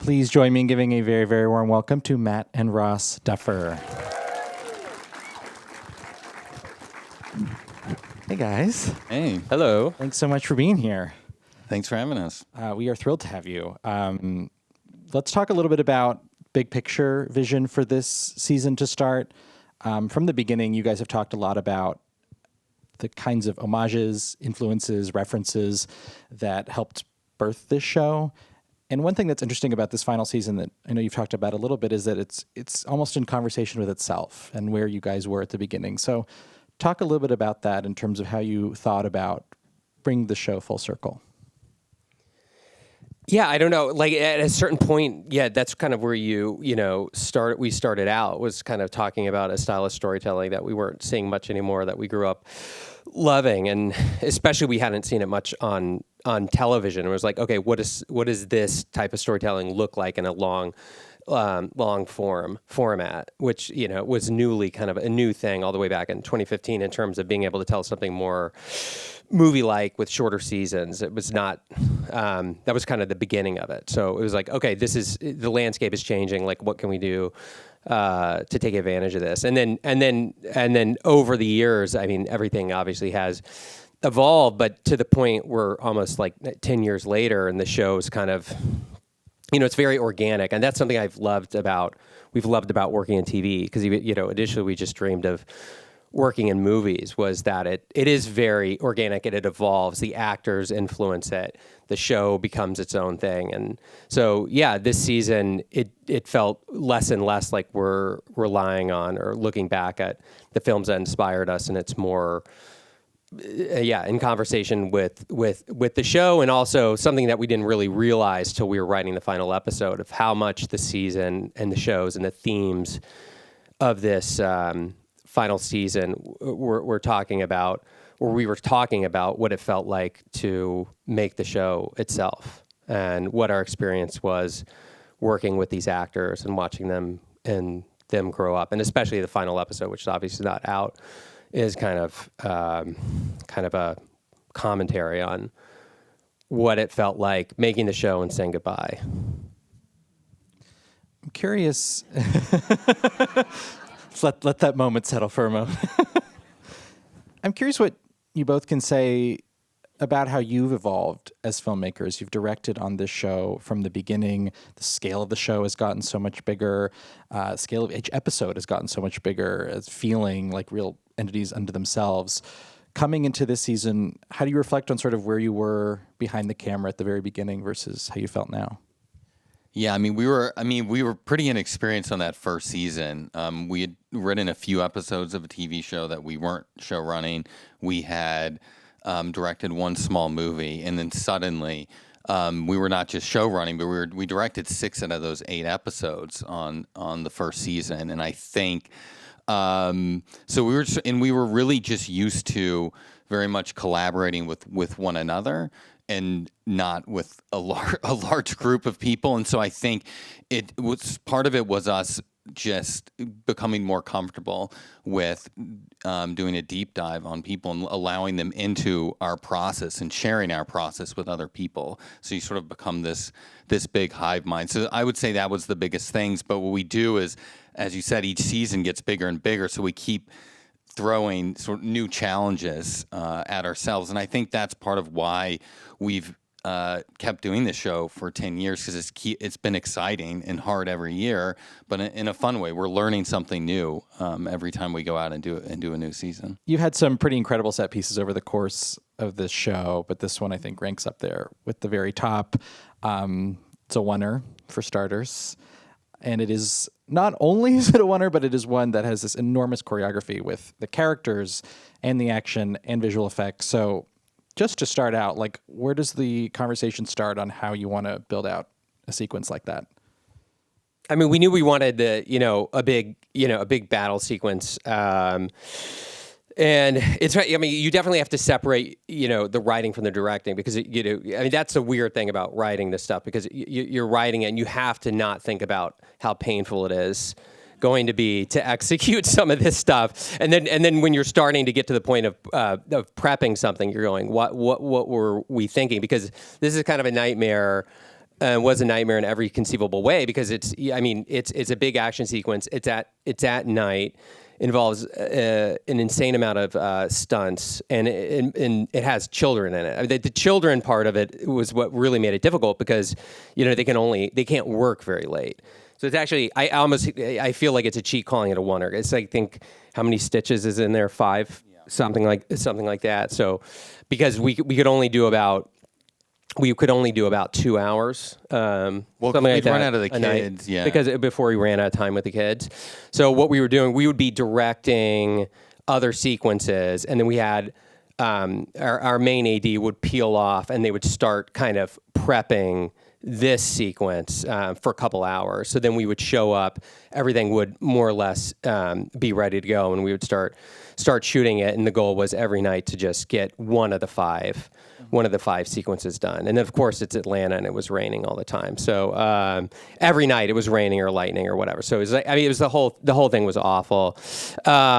Please join me in giving a very, very warm welcome to Matt and Ross Duffer. Hey, guys. Hey. Hello. Thanks so much for being here. Thanks for having us. We are thrilled to have you. Let's talk a little bit about big picture vision for this season to start. From the beginning, you guys have talked a lot about the kinds of homages, influences, references that helped birth this show. And one thing that's interesting about this final season that I know you've talked about a little bit is that it's almost in conversation with itself and where you guys were at the beginning. So talk a little bit about that in terms of how you thought about bringing the show full circle. Yeah, I don't know. Like at a certain point, yeah, that's kind of where we started out was kind of talking about a style of storytelling that we weren't seeing much anymore, that we grew up loving, and especially we hadn't seen it much on television. It was like, okay, what does this type of storytelling look like in a long format, which, was newly kind of a new thing all the way back in 2015 in terms of being able to tell something more movie-like with shorter seasons. It was not, that was kind of the beginning of it. So it was like, okay, the landscape is changing. Like, what can we do to take advantage of this? And then over the years, I mean, everything obviously has evolved, but to the point where almost like 10 years later, and the show's kind of, it's very organic, and that's something we've loved about working in TV, because initially we just dreamed of working in movies, was that it is very organic and it evolves. The actors influence it. The show becomes its own thing. And so, yeah, this season, it felt less and less like we're relying on or looking back at the films that inspired us, and it's more in conversation with the show, and also something that we didn't really realize till we were writing the final episode of how much the season and the shows and the themes of this final season we're talking about, or we were talking about what it felt like to make the show itself, and what our experience was working with these actors and watching them grow up, and especially the final episode, which is obviously not out, is kind of a commentary on what it felt like making the show and saying goodbye. I'm curious. Let that moment settle for a moment. I'm curious what you both can say about how you've evolved as filmmakers. You've directed on this show from the beginning. The scale of the show has gotten so much bigger. Scale of each episode has gotten so much bigger. It's feeling like real entities unto themselves. Coming into this season, how do you reflect on sort of where you were behind the camera at the very beginning versus how you felt now? Yeah, we were pretty inexperienced on that first season. We had written a few episodes of a TV show that we weren't show running. We had directed one small movie, and then suddenly we were not just show running, but we directed 6 out of those 8 episodes on the first season. And I think so we were really just used to very much collaborating with one another, and not with a large group of people. And so I think part of it was us just becoming more comfortable with doing a deep dive on people and allowing them into our process and sharing our process with other people. So you sort of become this big hive mind. So I would say that was the biggest things. But what we do is, as you said, each season gets bigger and bigger. So we keep throwing sort of new challenges at ourselves. And I think that's part of why we've kept doing this show for 10 years, because it's been exciting and hard every year, but in a fun way. We're learning something new every time we go out and do a new season. You've had some pretty incredible set pieces over the course of this show, but this one I think ranks up there with the very top. It's a oneer for starters. And it is not only is it a oneer, but it is one that has this enormous choreography with the characters and the action and visual effects. So just to start out, like, where does the conversation start on how you want to build out a sequence like that? I mean, we knew we wanted a big battle sequence. And it's right. I mean, you definitely have to separate, the writing from the directing, because that's the weird thing about writing this stuff, because you're writing it and you have to not think about how painful it is going to be to execute some of this stuff. And then when you're starting to get to the point of prepping something, you're going, what were we thinking? Because this is kind of a nightmare was a nightmare in every conceivable way because it's a big action sequence. It's at night. Involves an insane amount of stunts, and it has children in it. I mean, the children part of it was what really made it difficult because, they can't work very late. So it's actually, I feel like it's a cheat calling it a wonder. It's like, think how many stitches is in there? 5, something like that. So because we could only do about 2 hours. Well, something like we'd that run out of the a night, kids, yeah. because before we ran out of time with the kids. So what we were doing, we would be directing other sequences, and then we had our main AD would peel off, and they would start kind of prepping this sequence for a couple hours. So then we would show up, everything would more or less be ready to go, and we would start shooting it. And the goal was every night to just get one of the 5 sequences done. And of course, it's Atlanta, and it was raining all the time. So every night it was raining or lightning or whatever. So it was the whole thing was awful. But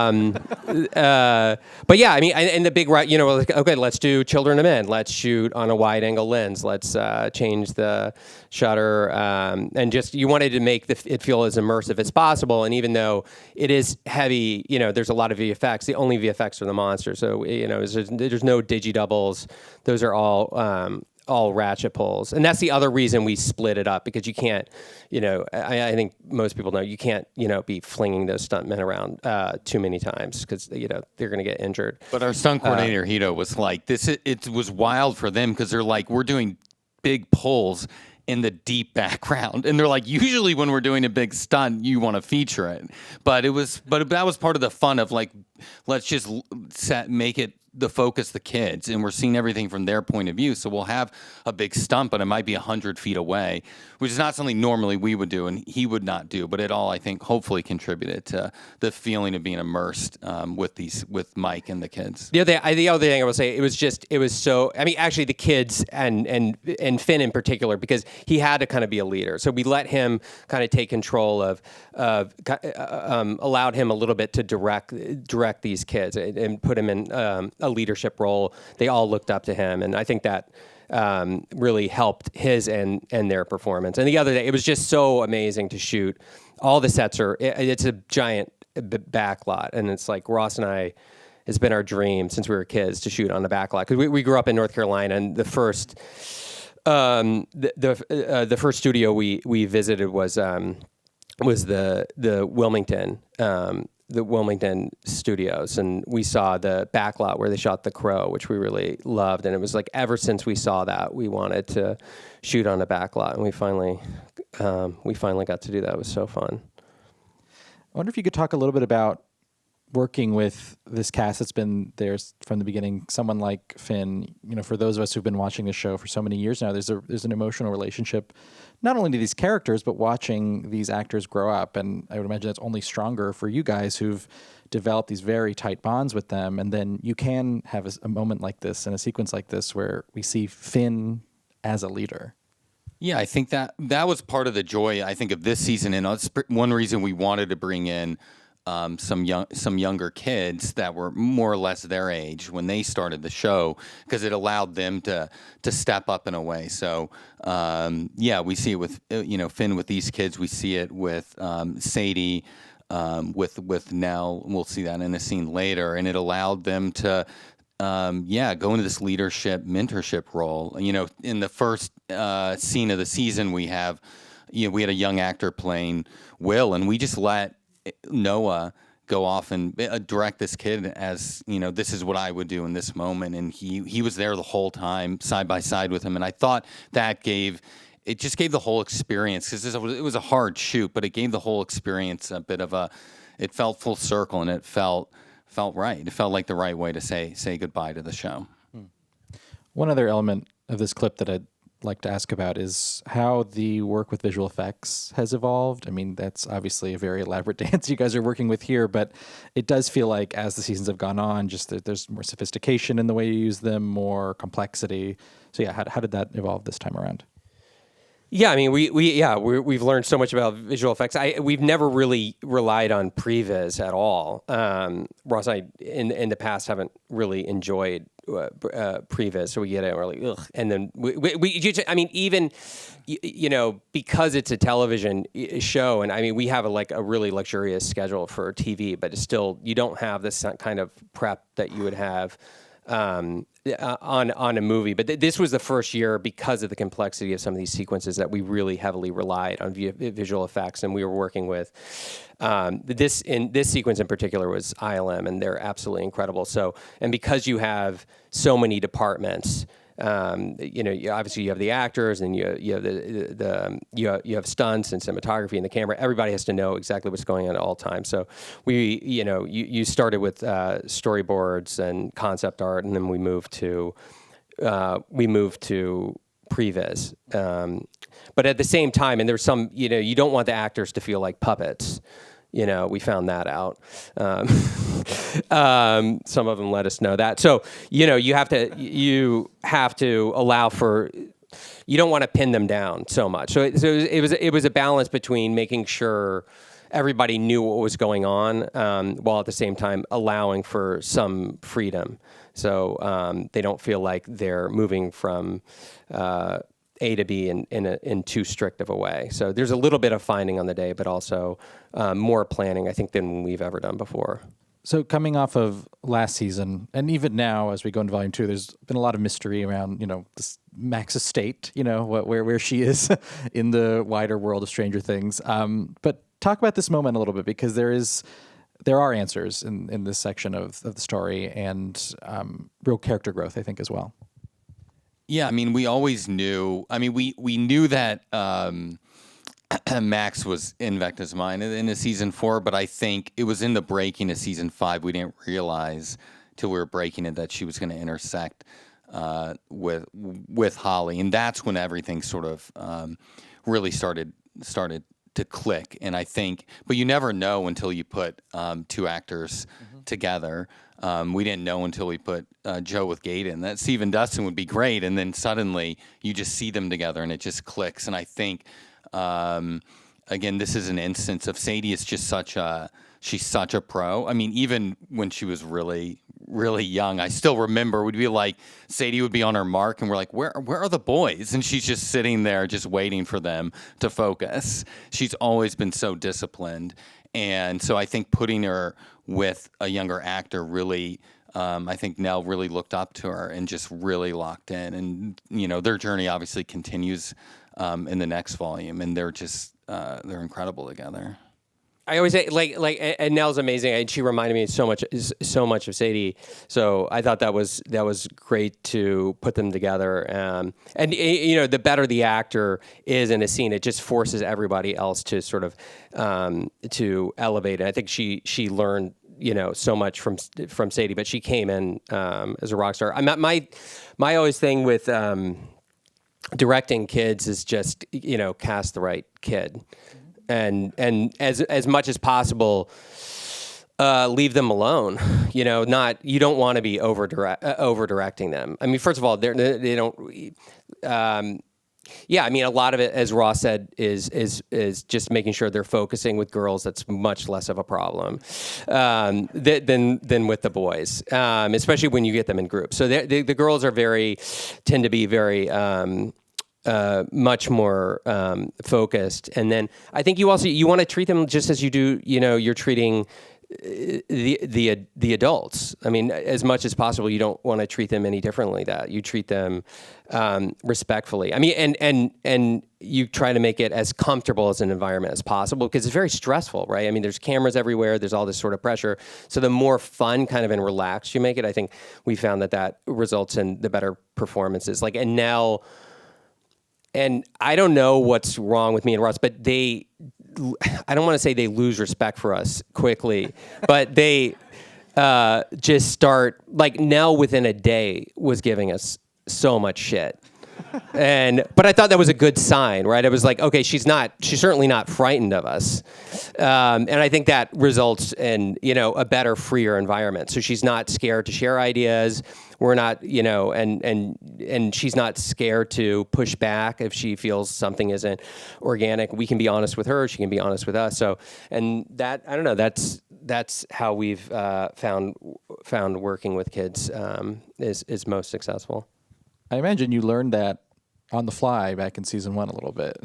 yeah, and the big like, okay, let's do Children of Men. Let's shoot on a wide angle lens. Let's change the shutter, and just you wanted to make it feel as immersive as possible. And even though it is heavy, there's a lot of VFX. The only VFX are the monsters. So there's no digidoubles. Those are all ratchet pulls, and that's the other reason we split it up, because you can't, I think most people know you can't, be flinging those stuntmen around too many times, because they're going to get injured. But our stunt coordinator Hito was like, it was wild for them because they're like, we're doing big pulls in the deep background, and they're like, usually when we're doing a big stunt, you want to feature it, but that was part of the fun of like, let's just make it the focus the kids, and we're seeing everything from their point of view. So we'll have a big stunt, but it might be 100 feet away, which is not something normally we would do and he would not do. But it all, I think, hopefully contributed to the feeling of being immersed with Mike and the kids. The other thing I will say, it was so. Actually, the kids and Finn in particular, because he had to kind of be a leader. So we let him kind of take control of allowed him a little bit to direct these kids and put him in a leadership role. They all looked up to him, and I think that really helped his and their performance. And the other day, it was just so amazing to shoot. All the sets it's a giant back lot, and it's like Ross and I, it's been our dream since we were kids to shoot on the back lot, because we grew up in North Carolina, and the first the first studio we visited was the Wilmington. The Wilmington studios, and we saw the backlot where they shot The Crow, which we really loved. And it was like, ever since we saw that, we wanted to shoot on a backlot, and we finally got to do that. It was so fun. I wonder if you could talk a little bit about working with this cast that's been there from the beginning. Someone like Finn, for those of us who've been watching the show for so many years now, there's an emotional relationship, not only to these characters, but watching these actors grow up. And I would imagine it's only stronger for you guys who've developed these very tight bonds with them. And then you can have a moment like this and a sequence like this where we see Finn as a leader. Yeah, I think that was part of the joy, I think, of this season. And that's one reason we wanted to bring in some younger kids that were more or less their age when they started the show, because it allowed them to step up in a way. So we see it with Finn with these kids. We see it with Sadie, with Nell. We'll see that in a scene later, and it allowed them to go into this leadership mentorship role. In the first scene of the season, we had a young actor playing Will, and we just let Noah go off and direct this kid as, this is what I would do in this moment. And he was there the whole time, side by side with him. And I thought that just gave the whole experience, because it was a hard shoot, but it gave the whole experience a bit of it felt full circle, and it felt right. It felt like the right way to say goodbye to the show. One other element of this clip that I'd like to ask about is how the work with visual effects has evolved. I mean, that's obviously a very elaborate dance you guys are working with here, but it does feel like as the seasons have gone on, just that there's more sophistication in the way you use them, more complexity. So yeah, how did that evolve this time around? Yeah, I mean, we've learned so much about visual effects. We've never really relied on previs at all. Ross and I, in the past, haven't really enjoyed previs, so we get it and we're like, ugh. And then I mean, even because it's a television show, and I mean, we have a really luxurious schedule for TV, but it's still, you don't have this kind of prep that you would have on a movie. But this was the first year, because of the complexity of some of these sequences, that we really heavily relied on visual effects, and we were working with this sequence in particular was ILM, and they're absolutely incredible. So, and because you have so many departments, obviously you have the actors, and you have stunts and cinematography and the camera. Everybody has to know exactly what's going on at all times. So you started with storyboards and concept art, and then we moved to previs. But at the same time, and there's some, you don't want the actors to feel like puppets. We found that out. Some of them let us know that. So, you have to allow for, you don't want to pin them down so much. So it was a balance between making sure everybody knew what was going on, while at the same time allowing for some freedom. So they don't feel like they're moving from A to B in too strict of a way. So there's a little bit of finding on the day, but also more planning, I think, than we've ever done before. So coming off of last season, and even now as we go into volume 2, there's been a lot of mystery around, this Max's state, where she is in the wider world of Stranger Things. But talk about this moment a little bit, because there are answers in this section of the story, and real character growth, I think, as well. Yeah, I mean, we always knew. I mean, we knew that Max was in Vecna's mind in the season 4, but I think it was in the breaking of season 5 we didn't realize till we were breaking it that she was going to intersect with Holly, and that's when everything sort of really started to click. And I think, but you never know until you put two actors together. We didn't know until we put Joe with Gaten that Steve and Dustin would be great, and then suddenly you just see them together and it just clicks. And I think, again, this is an instance of Sadie is just she's such a pro. I mean, even when she was really, really young, I still remember we'd be like, Sadie would be on her mark and we're like, where are the boys? And she's just sitting there just waiting for them to focus. She's always been so disciplined. And so I think putting her with a younger actor really, I think Nell really looked up to her and just really locked in. And, their journey obviously continues in the next volume, and they're just, they're incredible together. I always say, and Nell's amazing, and she reminded me so much of Sadie. So I thought that was great to put them together. And the better the actor is in a scene, it just forces everybody else to sort of to elevate. And I think she learned so much from Sadie, but she came in as a rock star. My always thing with directing kids is just cast the right kid. And as much as possible, leave them alone. You don't want to be over directing them. I mean, first of all, they don't. Yeah, I mean, a lot of it, as Ross said, is just making sure they're focusing with girls. That's much less of a problem than with the boys, especially when you get them in groups. So the girls tend to be very. Much more focused, and then I think you want to treat them just as you do. You're treating the adults. I mean, as much as possible, you don't want to treat them any differently. That you treat them respectfully. I mean, and you try to make it as comfortable as an environment as possible, because it's very stressful, right? I mean, there's cameras everywhere. There's all this sort of pressure. So the more fun, kind of, and relaxed you make it, I think we found that results in the better performances. And Nell. And I don't know what's wrong with me and Ross, but I don't want to say they lose respect for us quickly, but they just start, Nell within a day was giving us so much shit. But I thought that was a good sign, right? I was like, okay, she's certainly not frightened of us. And I think that results in, a better, freer environment. So she's not scared to share ideas. We're not, and she's not scared to push back if she feels something isn't organic. We can be honest with her. She can be honest with us. So, and that, I don't know, that's how we've found working with kids is most successful. I imagine you learned that on the fly back in season 1 a little bit.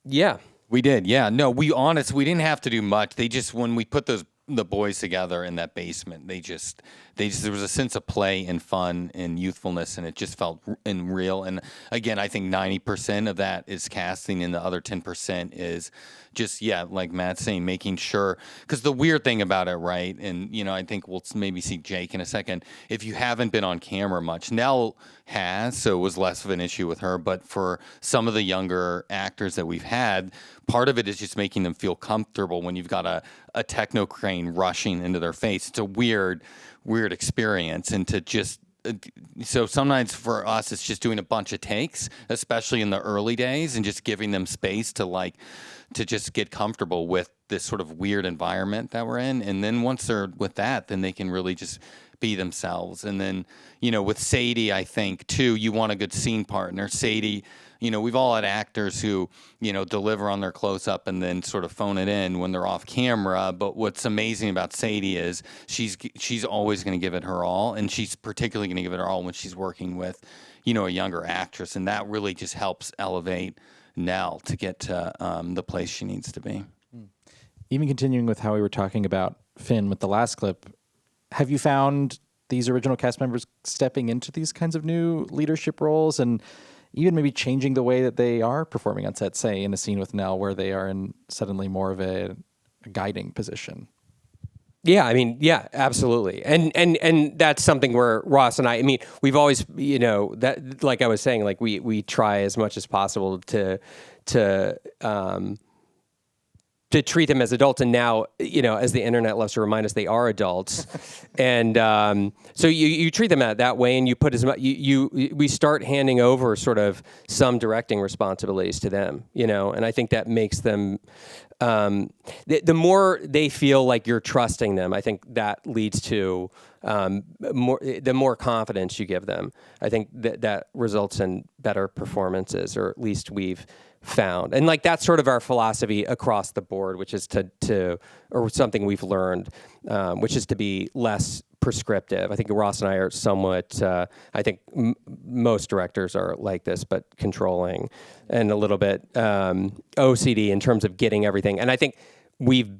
Yeah. We did, yeah. No, we didn't have to do much. They just, when we put the boys together in that basement, they just there was a sense of play and fun and youthfulness, and it just felt real. And again, I think 90% of that is casting, and the other 10% is just, like Matt's saying, making sure. Because the weird thing about it, right, and I think we'll maybe see Jake in a second. If you haven't been on camera much, Nell has, so it was less of an issue with her. But for some of the younger actors that we've had, part of it is just making them feel comfortable when you've got a techno crane rushing into their face. It's a weird experience, and to just so sometimes for us it's just doing a bunch of takes, especially in the early days, and just giving them space to just get comfortable with this sort of weird environment that we're in. And then once they're with that, then they can really just be themselves. And then with Sadie, I think too, you want a good scene partner. Sadie, we've all had actors who, deliver on their close-up and then sort of phone it in when they're off camera. But what's amazing about Sadie is she's always going to give it her all, and she's particularly going to give it her all when she's working with, a younger actress. And that really just helps elevate Nell to get to the place she needs to be. Even continuing with how we were talking about Finn with the last clip, have you found these original cast members stepping into these kinds of new leadership roles and even maybe changing the way that they are performing on set, say in a scene with Nell where they are in suddenly more of a guiding position? Yeah, I mean, yeah, absolutely. And that's something where Ross and I mean, we've always, that, like I was saying, like we try as much as possible to treat them as adults. And now, as the internet loves to remind us, they are adults. And so you treat them that way, and you put as much, we start handing over sort of some directing responsibilities to them, and I think that makes them, the more they feel like you're trusting them, I think that leads to the more confidence you give them. I think that results in better performances, or at least we've found. And like that's sort of our philosophy across the board, which is or something we've learned, which is to be less prescriptive. I think Ross and I are somewhat, I think most directors are like this, but controlling and a little bit OCD in terms of getting everything. And I think we've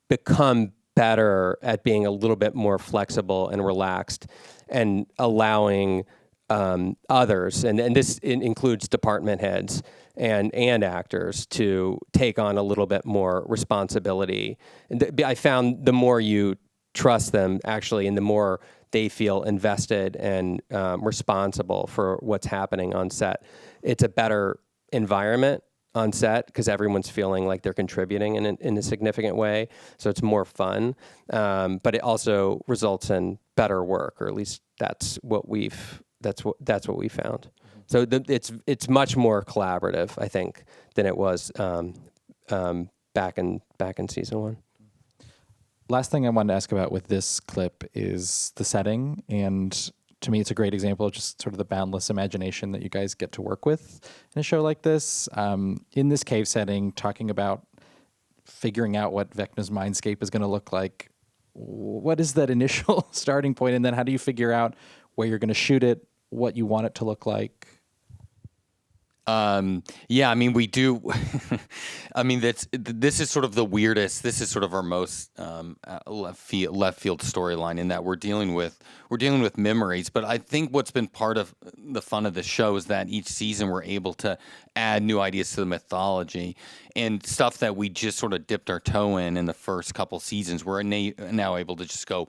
become better at being a little bit more flexible and relaxed and allowing others, and this includes department heads and actors, to take on a little bit more responsibility. And I found the more you trust them, actually, and the more they feel invested and responsible for what's happening on set, it's a better environment on set because everyone's feeling like they're contributing in a significant way. So it's more fun, but it also results in better work, or at least that's what we found. So it's much more collaborative, I think, than it was back in season 1. Last thing I wanted to ask about with this clip is the setting, and to me, it's a great example of just sort of the boundless imagination that you guys get to work with in a show like this. In this cave setting, talking about figuring out what Vecna's mindscape is going to look like. What is that initial starting point, and then how do you figure out where you're going to shoot it, what you want it to look like? Yeah, I mean, we do. I mean, this is sort of the weirdest. This is sort of our most left field storyline, in that we're dealing with memories. But I think what's been part of the fun of the show is that each season we're able to add new ideas to the mythology, and stuff that we just sort of dipped our toe in the first couple seasons. We're now able to just go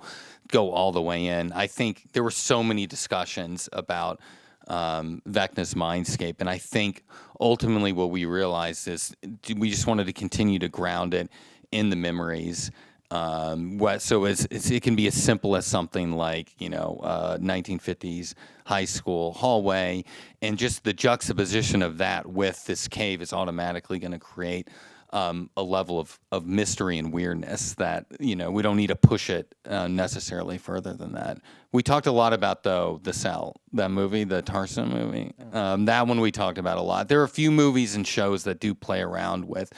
all the way in. I think there were so many discussions about Vecna's mindscape, and I think ultimately what we realized is we just wanted to continue to ground it in the memories, So it can be as simple as something like 1950s high school hallway, and just the juxtaposition of that with this cave is automatically going to create a level of mystery and weirdness that we don't need to push it necessarily further than that. We talked a lot about The Cell, that movie, the Tarsem movie. That one we talked about a lot. There are a few movies and shows that do play around with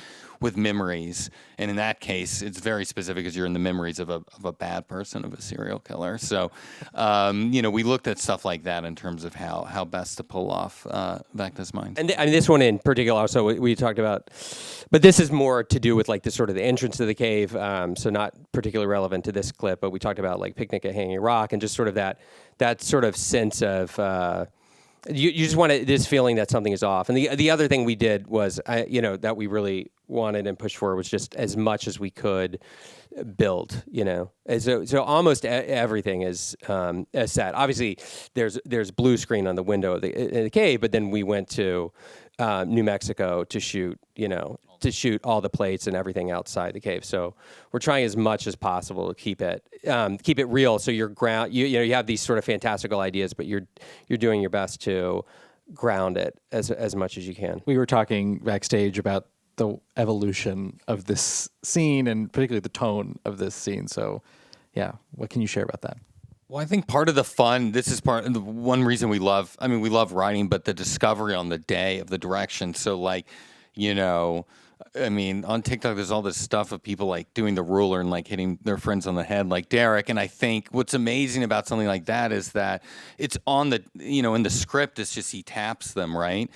memories, and in that case, it's very specific because you're in the memories of a bad person, of a serial killer. So, we looked at stuff like that in terms of how best to pull off Vecna's mind. And this one in particular, also we talked about, but this is more to do with like the sort of the entrance to the cave. So not particularly relevant to this clip, but we talked about like Picnic at Hanging Rock and just sort of that sort of sense of. You just want this feeling that something is off. And the other thing we did was, that we really wanted and pushed for was just as much as we could build, And so almost everything is set. Obviously, there's blue screen on the window of the cave, but then we went to New Mexico to shoot, all the plates and everything outside the cave. So we're trying as much as possible to keep it real. So you're you have these sort of fantastical ideas, but you're doing your best to ground it as much as you can. We were talking backstage about the evolution of this scene and particularly the tone of this scene. So, yeah, what can you share about that? Well, I think part of the fun, this is part of the one reason we love writing, but the discovery on the day of the direction. So on TikTok, there's all this stuff of people like doing the ruler and like hitting their friends on the head, like Derek. And I think what's amazing about something like that is that it's on the, in the script, it's just he taps them, right?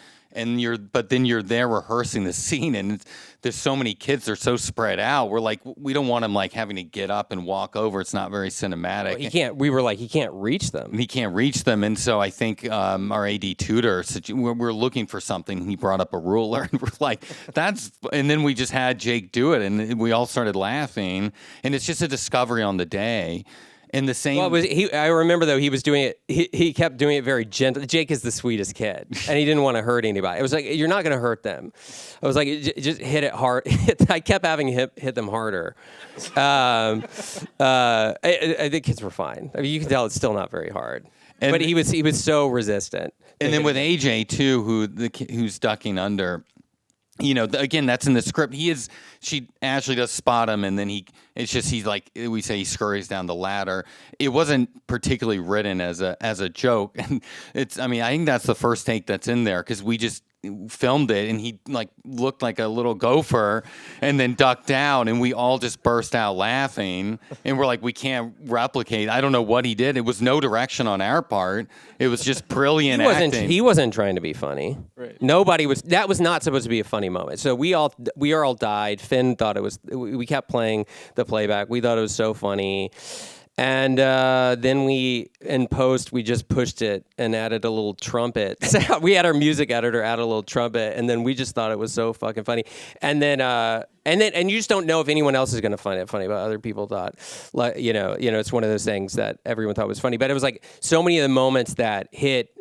But then you're there rehearsing the scene, and there's so many kids, they're so spread out. We're like, we don't want him like having to get up and walk over. It's not very cinematic. Well, he can't reach them. He can't reach them. And so I think our AD tutor, we're looking for something. He brought up a ruler, and we're like, and then we just had Jake do it, and we all started laughing. And it's just a discovery on the day. And the same. Well, I remember though he was doing it. He kept doing it very gentle. Jake is the sweetest kid, and he didn't want to hurt anybody. It was like, you're not going to hurt them. I was like, just hit it hard. I kept having hit them harder. I think kids were fine. I mean, you can tell it's still not very hard. But he was so resistant. And then with AJ too, who's ducking under. Again, that's in the script. Ashley does spot him, and then he's like, we say he scurries down the ladder. It wasn't particularly written as a joke. And I think that's the first take that's in there because we just filmed it, and he like looked like a little gopher and then ducked down, and we all just burst out laughing, and we're like, we can't replicate. I don't know what he did. It was no direction on our part. It was just brilliant acting. He wasn't trying to be funny. Right. Nobody was. That was not supposed to be a funny moment. So we all died. Finn thought it was. We kept playing the playback. We thought it was so funny. And then we, in post, we just pushed it and added a little trumpet. So we had our music editor add a little trumpet, and then we just thought it was so fucking funny. And then you just don't know if anyone else is going to find it funny, but other people thought, like, it's one of those things that everyone thought was funny. But it was like so many of the moments that hit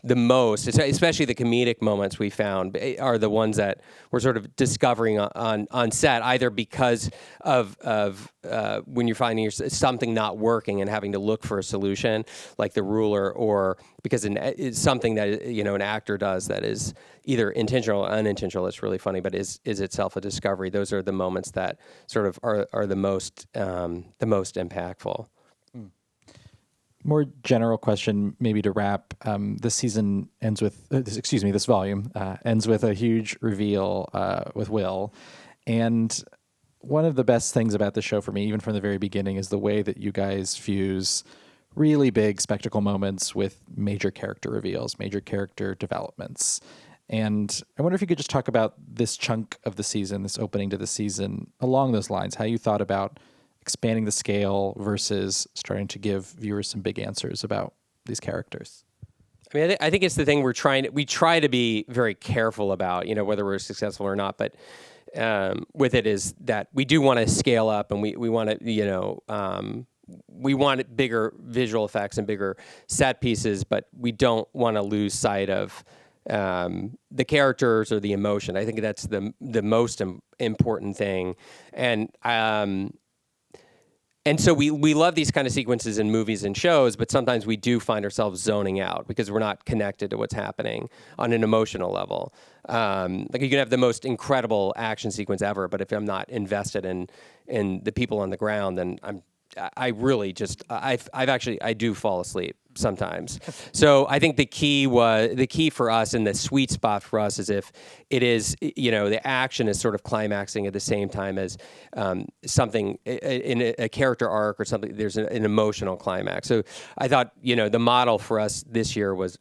the most, especially the comedic moments we found, are the ones that we're sort of discovering on set, either because of when you're finding something not working and having to look for a solution, like the ruler, or because it's something that an actor does that is either intentional or unintentional. It's really funny, but is itself a discovery. Those are the moments that sort of are the most impactful. More general question, maybe to wrap. This season ends with, this volume ends with a huge reveal with Will. And one of the best things about the show for me, even from the very beginning, is the way that you guys fuse really big spectacle moments with major character reveals, major character developments. And I wonder if you could just talk about this chunk of the season, this opening to the season, along those lines, how you thought about expanding the scale versus starting to give viewers some big answers about these characters. I mean, I think it's the thing we try to be very careful about, whether we're successful or not. But with it is that we do want to scale up, and we want to, we want bigger visual effects and bigger set pieces, but we don't want to lose sight of the characters or the emotion. I think that's the most important thing. And And so we love these kind of sequences in movies and shows, but sometimes we do find ourselves zoning out because we're not connected to what's happening on an emotional level. Like you can have the most incredible action sequence ever, but if I'm not invested in the people on the ground, then I really just I do fall asleep sometimes. So I think the key for us, and the sweet spot for us, is if it is, the action is sort of climaxing at the same time as something in a character arc or something. There's an emotional climax. So I thought the model for us this year was,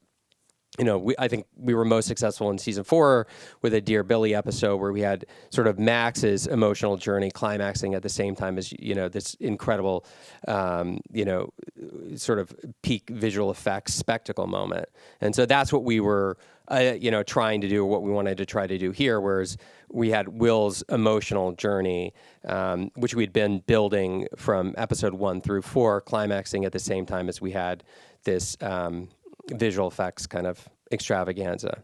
I think we were most successful in season 4 with a Dear Billy episode where we had sort of Max's emotional journey climaxing at the same time as, this incredible, sort of peak visual effects spectacle moment. And so that's what we were, trying to do, what we wanted to try to do here, whereas we had Will's emotional journey, which we'd been building from episode 1 through 4, climaxing at the same time as we had this visual effects kind of extravaganza.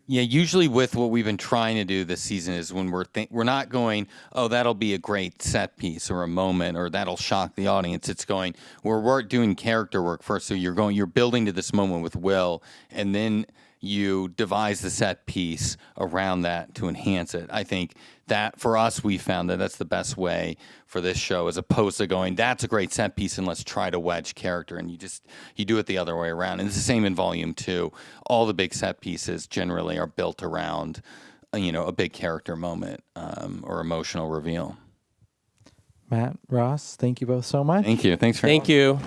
Yeah, usually with what we've been trying to do this season is when we're not going, oh, that'll be a great set piece or a moment or that'll shock the audience. It's going, we're doing character work first. So you're building to this moment with Will, and then you devise the set piece around that to enhance it. I think that for us, we found that that's the best way for this show, as opposed to going, that's a great set piece and let's try to wedge character. And you do it the other way around. And it's the same in Volume 2. All the big set pieces generally are built around, a big character moment or emotional reveal. Matt, Ross, thank you both so much. Thank you. Thanks for Thank you.